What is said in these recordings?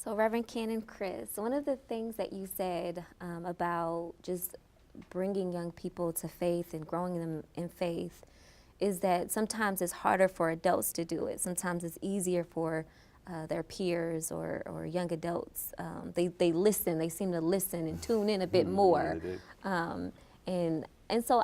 So Reverend Canon Chris, one of the things that you said about just bringing young people to faith and growing them in faith is that sometimes it's harder for adults to do it. Sometimes it's easier for their peers or young adults. They listen, they seem to listen and tune in a bit more. Yeah, And so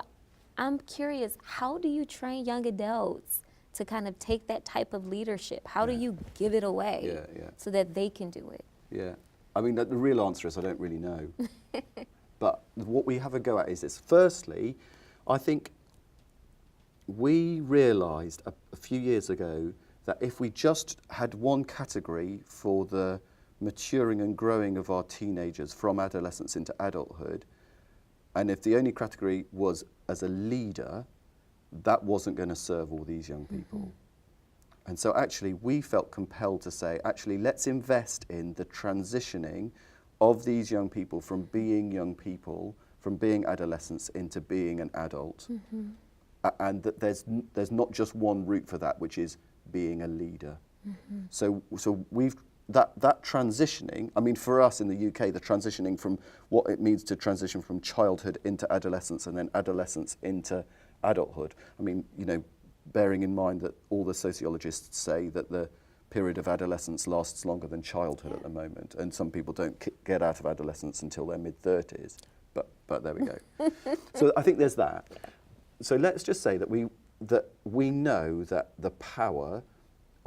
I'm curious, how do you train young adults to kind of take that type of leadership? How do you give it away so that they can do it? Yeah. I mean, the real answer is I don't really know. But what we have a go at is this. Firstly, I think we realised a few years ago that if we just had one category for the maturing and growing of our teenagers from adolescence into adulthood, and if the only category was as a leader, that wasn't going to serve all these young people. Mm-hmm. And so actually we felt compelled to say, actually, let's invest in the transitioning of these young people from being young people, from being adolescents into being an adult. Mm-hmm. And that there's not just one route for that, which is being a leader. Mm-hmm. So we've that transitioning, I mean, for us in the UK, the transitioning from what it means to transition from childhood into adolescence and then adolescence into adulthood. I mean, you know, bearing in mind that all the sociologists say that the period of adolescence lasts longer than childhood at the moment, and some people don't get out of adolescence until their mid-30s, but there we go. So I think there's that. So let's just say that we know that the power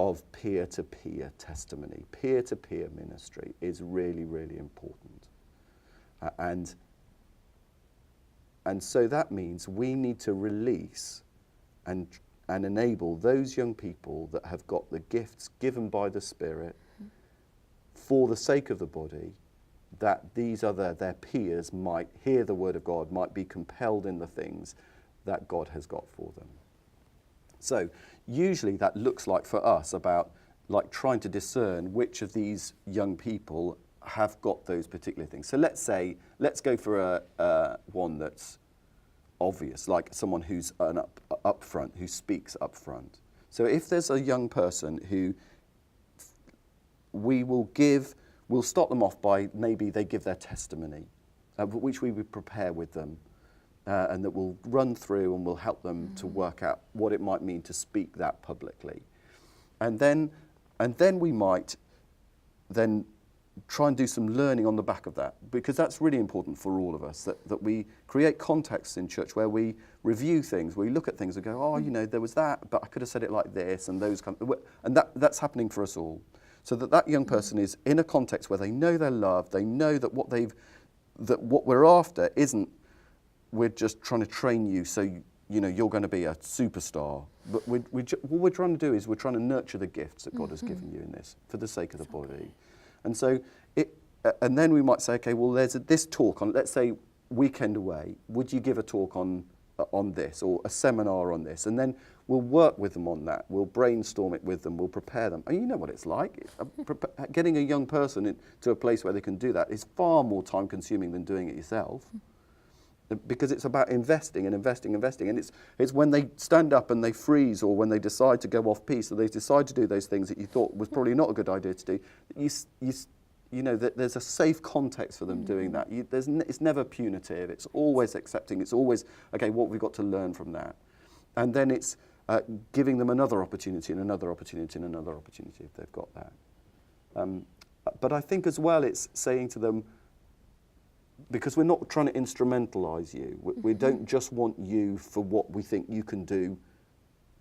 of peer-to-peer testimony, peer-to-peer ministry is really, really important. And so that means we need to release and enable those young people that have got the gifts given by the Spirit for the sake of the body, that their peers might hear the word of God, might be compelled in the things that God has got for them. So usually that looks like for us about like trying to discern which of these young people have got those particular things. So let's go for one that's obvious, like someone who's up front, who speaks up front. So if there's a young person who we'll start them off by maybe they give their testimony, which we would prepare with them. And that we'll run through and we'll help them to work out what it might mean to speak that publicly. And then we might then try and do some learning on the back of that, because that's really important for all of us, that we create contexts in church where we review things, where we look at things and go, oh, you know, there was that, but I could have said it like this, and those and that's happening for us all. So that young person is in a context where they know they're loved, they know that what we're after isn't, we're just trying to train you so you know you're going to be a superstar. But what we're trying to do is we're trying to nurture the gifts that God has given you in this for the sake of the body. And so and then we might say, okay, well, there's this talk on, let's say, weekend away. Would you give a talk on this, or a seminar on this? And then we'll work with them on that. We'll brainstorm it with them. We'll prepare them. And you know what it's like. Getting a young person into a place where they can do that is far more time consuming than doing it yourself. Because it's about investing and investing, and it's when they stand up and they freeze, or when they decide to go off piece, or they decide to do those things that you thought was probably not a good idea to do. You know that there's a safe context for them doing that. It's never punitive. It's always accepting. It's always okay. What have we got to learn from that? And then it's giving them another opportunity and another opportunity and another opportunity if they've got that. But I think as well, it's saying to them, because we're not trying to instrumentalize you. We don't just want you for what we think you can do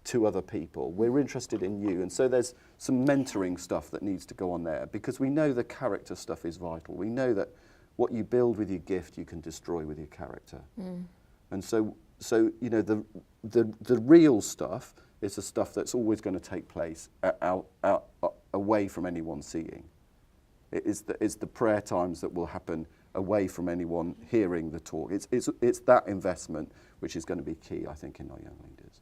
to other people. We're interested in you. And so there's some mentoring stuff that needs to go on there, because we know the character stuff is vital. We know that what you build with your gift, you can destroy with your character. And so you know, the real stuff is the stuff that's always going to take place out away from anyone seeing. It's the prayer times that will happen away from anyone hearing the talk. It's that investment which is going to be key, I think, in our young leaders.